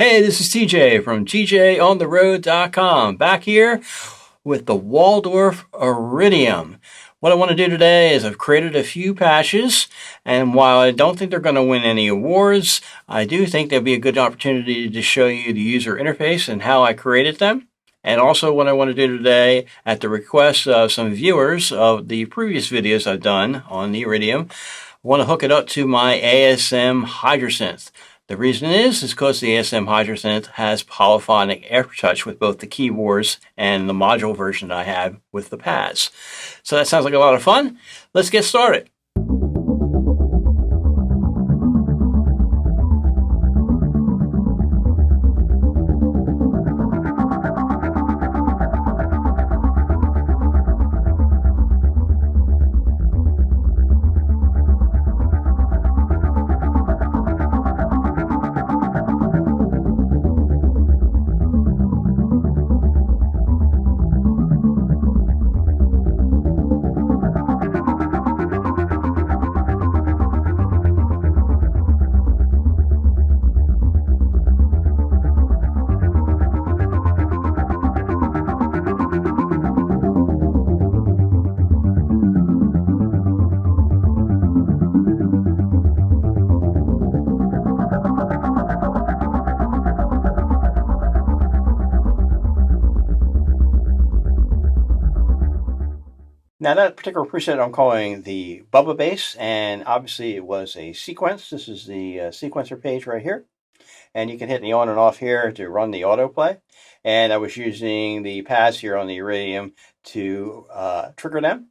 Hey, this is TJ from tjontheroad.com. Back here with the Waldorf Iridium. What I want to do today is I've created a few patches, and while I don't think they're going to win any awards, I do think there'll be a good opportunity to show you the user interface and how I created them. And also what I want to do today, at the request of some viewers of the previous videos I've done on the Iridium, I want to hook it up to my ASM Hydrosynth. The reason is because the ASM Hydrosynth has polyphonic aftertouch with both the keyboards and the module version I have with the pads. So that sounds like a lot of fun. Let's get started. Now that particular preset I'm calling the Bubba bass, and obviously it was a sequence. This is the sequencer page right here. And you can hit the on and off here to run the autoplay. And I was using the pads here on the Iridium to trigger them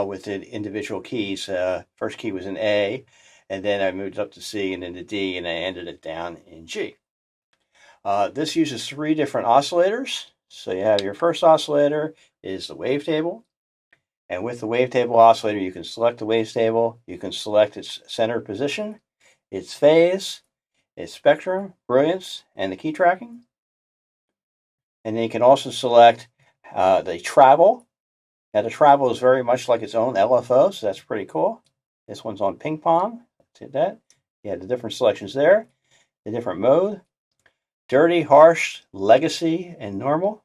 with the individual keys. First key was an A, and then I moved up to C and then to D, and I ended it down in G. This uses 3 different oscillators. So you have your first oscillator is the wavetable. And with the wavetable oscillator, you can select the wavetable, you can select its center position, its phase, its spectrum, brilliance, and the key tracking. And then you can also select the travel. Now the travel is very much like its own LFO, so that's pretty cool. This one's on ping pong. Let's hit that. You have the different selections there, the different mode, dirty, harsh, legacy, and normal.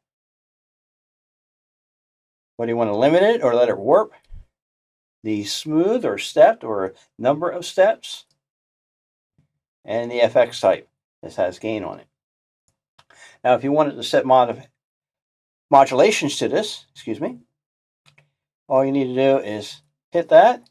Whether you want to limit it or let it warp, the smooth or stepped or number of steps, and the FX type. This has gain on it. Now, if you wanted to set modulations to this, all you need to do is hit that,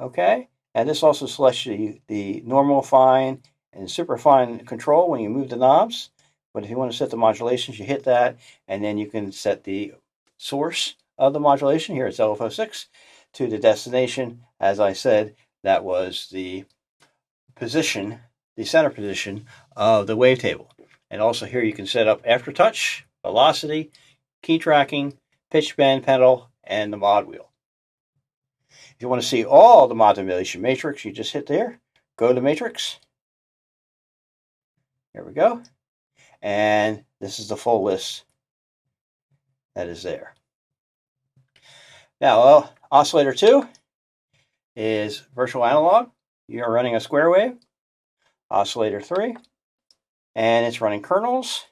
okay? And this also selects the normal, fine, and super fine control when you move the knobs. But if you want to set the modulations, you hit that, and then you can set the source of the modulation. Here it's LFO6 to the destination. As I said, that was the position, the center position of the wavetable. And also here you can set up aftertouch, velocity, key tracking, pitch bend pedal, and the mod wheel. If you want to see all the modulation matrix, you just hit there, go to matrix. Here we go. And this is the full list that is there. Now, oscillator 2 is virtual analog. You're running a square wave. Oscillator 3, and it's running kernels.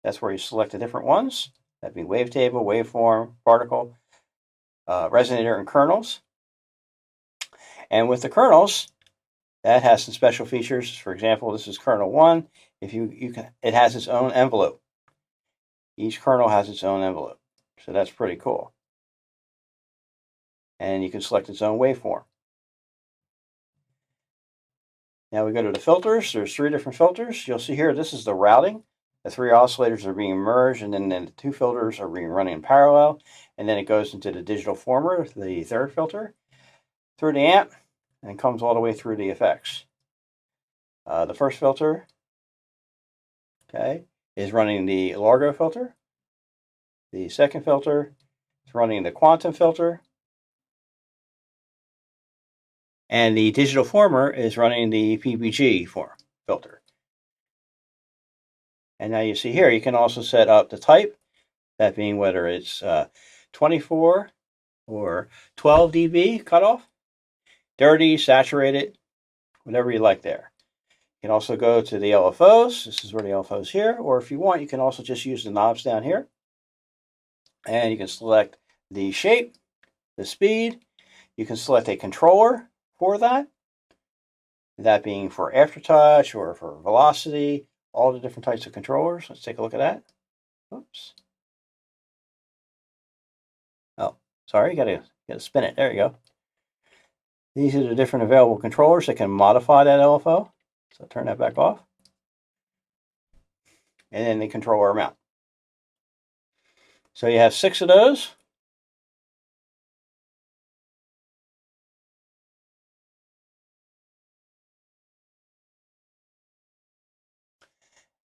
That's where you select the different ones. That'd be wavetable, waveform, particle, resonator, and kernels. And with the kernels, that has some special features. For example, this is kernel 1. It has its own envelope. Each kernel has its own envelope, so that's pretty cool. And you can select its own waveform. Now we go to the filters. There's 3 different filters. You'll see here, this is the routing. The 3 oscillators are being merged, and then the 2 filters are being run in parallel. And then it goes into the digital former, the 3rd filter, through the amp, and comes all the way through the effects. The first filter, okay, is running the Largo filter. The second filter is running the quantum filter. And the digital former is running the PPG filter. And now you see here, you can also set up the type, that being whether it's 24 or 12 dB cutoff, dirty, saturated, whatever you like there. You can also go to the LFOs. This is where the LFO is here. Or if you want, you can also just use the knobs down here. And you can select the shape, the speed. You can select a controller for that. That being for aftertouch or for velocity, all the different types of controllers. Let's take a look at that. Oops. Oh, sorry, gotta spin it. There you go. These are the different available controllers that can modify that LFO. So turn that back off. And then the controller mount. So you have 6 of those.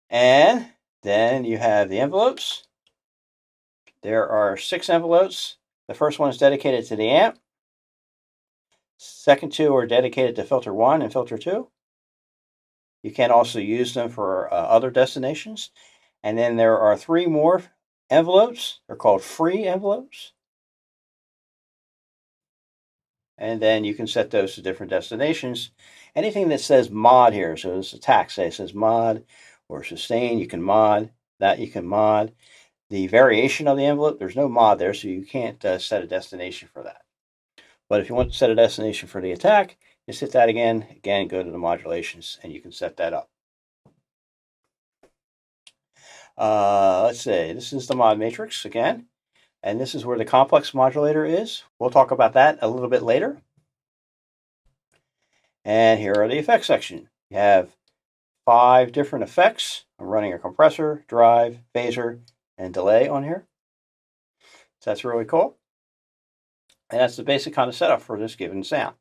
And then you have the envelopes. There are 6 envelopes. The first one is dedicated to the amp. Second 2 are dedicated to filter 1 and filter 2. You can also use them for other destinations. And then there are 3 more envelopes. They're called free envelopes. And then you can set those to different destinations. Anything that says mod here, so this is a tax, say it says mod or sustain, you can mod. That you can mod. The variation of the envelope, there's no mod there, so you can't set a destination for that. But if you want to set a destination for the attack, just hit that again, go to the modulations, and you can set that up. Let's see, this is the mod matrix again, and this is where the complex modulator is. We'll talk about that a little bit later. And here are the effects section. You have 5 different effects. I'm running a compressor, drive, phaser, and delay on here. So that's really cool. And that's the basic kind of setup for this given sound.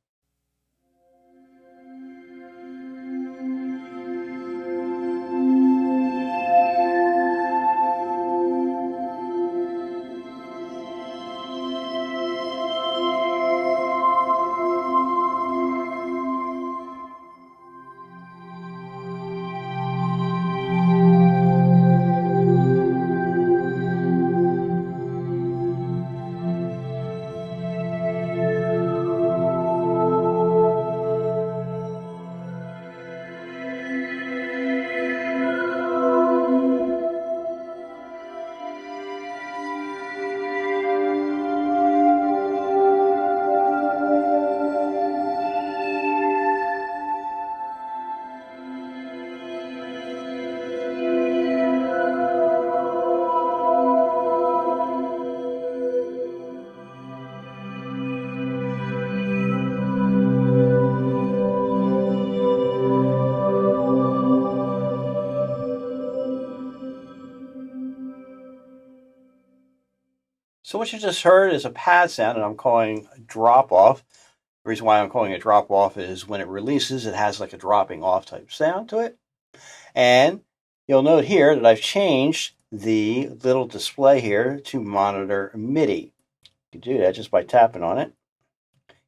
So what you just heard is a pad sound, and I'm calling drop off. The reason why I'm calling it drop off is when it releases, it has like a dropping off type sound to it. And you'll note here that I've changed the little display here to monitor MIDI. You can do that just by tapping on it,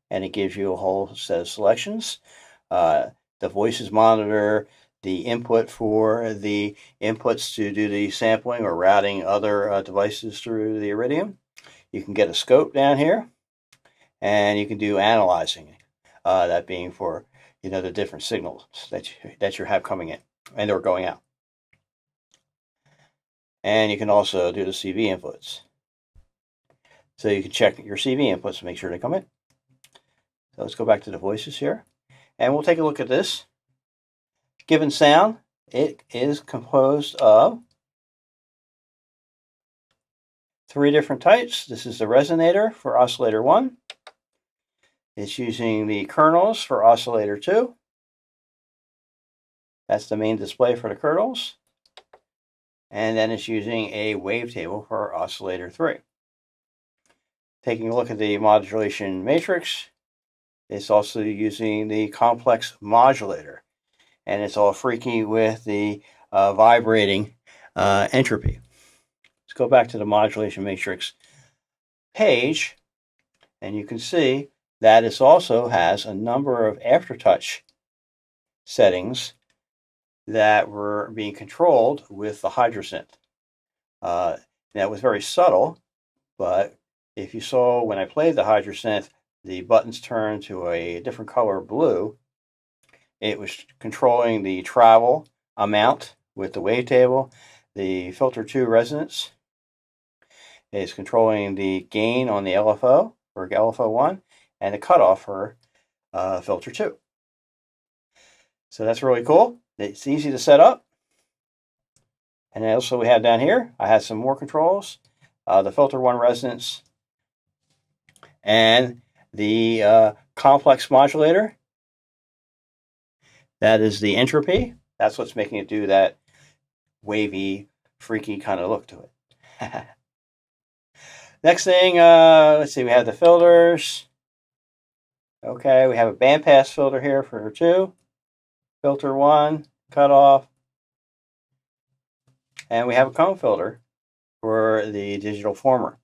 and it gives you a whole set of selections. The voices monitor, the input for the inputs to do the sampling or routing other devices through the Iridium. You can get a scope down here, and you can do analyzing, that being for the different signals that you have coming in and they're going out. And you can also do the CV inputs. So you can check your CV inputs to make sure they come in. So let's go back to the voices here, and we'll take a look at this. Given sound, it is composed of 3 different types. This is the resonator for oscillator 1. It's using the kernels for oscillator 2. That's the main display for the kernels. And then it's using a wavetable for oscillator 3. Taking a look at the modulation matrix, it's also using the complex modulator. And it's all freaky with the vibrating entropy. Let's go back to the modulation matrix page, and you can see that it also has a number of aftertouch settings that were being controlled with the hydrosynth. Now it was very subtle, but if you saw when I played the hydrosynth, the buttons turned to a different color blue. it was controlling the travel amount with the wavetable. The filter 2 resonance is controlling the gain on the LFO for LFO 1 and the cutoff for filter 2. So that's really cool. It's easy to set up. And also we have down here, I have some more controls. The filter 1 resonance and the complex modulator. That is the entropy. That's what's making it do that wavy, freaky kind of look to it. Next thing, let's see, we have the filters. Okay, we have a bandpass filter here for 2, filter 1, cutoff, and we have a comb filter for the digital former.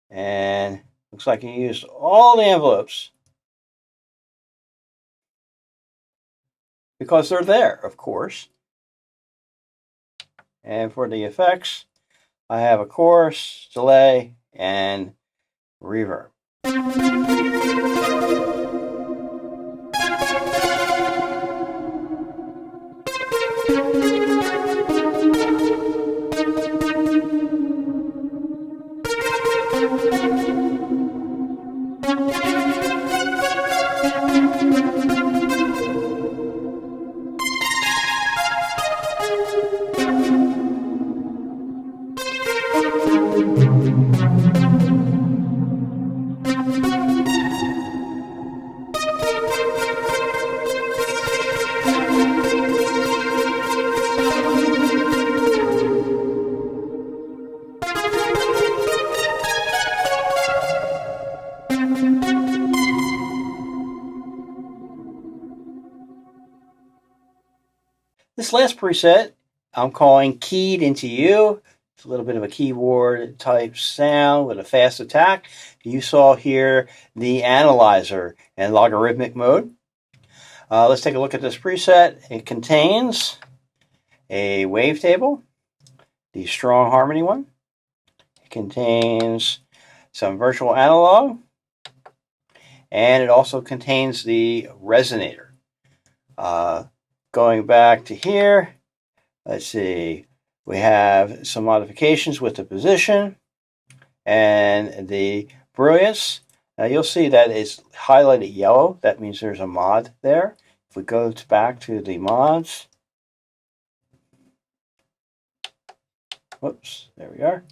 And looks like you used all the envelopes because they're there, of course. And for the effects, I have a chorus, delay, and reverb. This last preset I'm calling Keyed Into You. It's a little bit of a keyboard type sound with a fast attack. You saw here the analyzer in logarithmic mode. Let's take a look at this preset. It contains a wavetable, the strong harmony one. It contains some virtual analog, and it also contains the resonator. Going back to here, let's see, we have some modifications with the position and the brilliance. Now you'll see that it's highlighted yellow. That means there's a mod there. If we go back to the mods, whoops, there we are.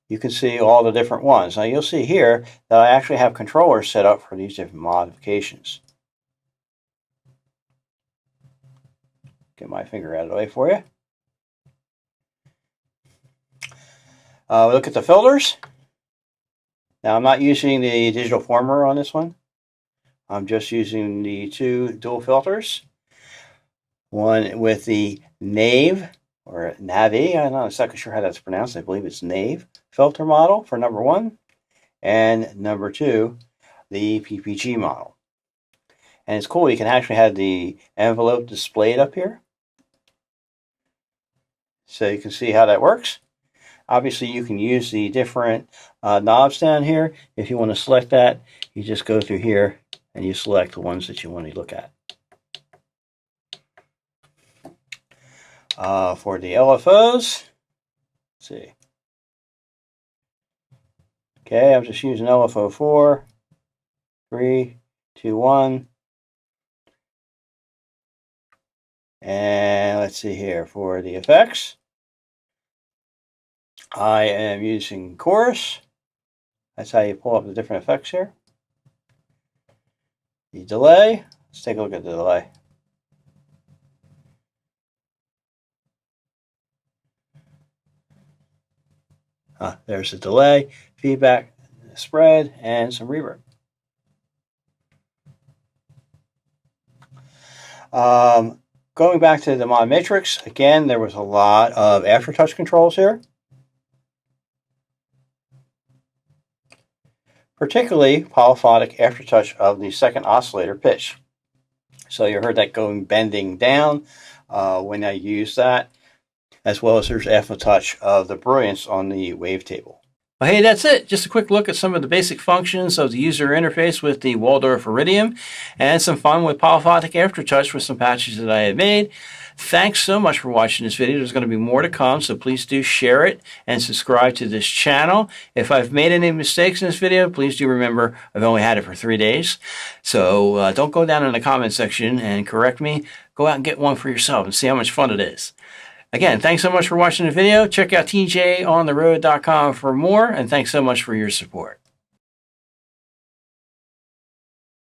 You can see all the different ones. Now you'll see here that I actually have controllers set up for these different modifications. Get my finger out of the way for you. Look at the filters. Now I'm not using the digital former on this one. I'm just using the 2 dual filters. One with the Nave or Navi, I'm not exactly sure how that's pronounced. I believe it's Nave filter model for number 1, and number 2, the PPG model. And it's cool, you can actually have the envelope displayed up here. So you can see how that works. Obviously, you can use the different knobs down here. If you want to select that, you just go through here and you select the ones that you want to look at. For the LFOs, let's see. Okay, I'm just using LFO 4, 3, 2, 1. And let's see here for the effects. I am using chorus. That's how you pull up the different effects here. The delay, let's take a look at the delay. There's the delay, feedback, spread, and some reverb. Going back to the mod matrix, again, there was a lot of aftertouch controls here. Particularly polyphonic aftertouch of the second oscillator pitch. So you heard that going bending down when I use that, as well as there's aftertouch of the brilliance on the wavetable. Well, hey, that's it. Just a quick look at some of the basic functions of the user interface with the Waldorf Iridium and some fun with Polyphonic Aftertouch with some patches that I had made. Thanks so much for watching this video. There's going to be more to come, so please do share it and subscribe to this channel. If I've made any mistakes in this video, please do remember I've only had it for 3 days. So don't go down in the comment section and correct me. Go out and get one for yourself and see how much fun it is. Again, thanks so much for watching the video. Check out tjontheroad.com for more, and thanks so much for your support.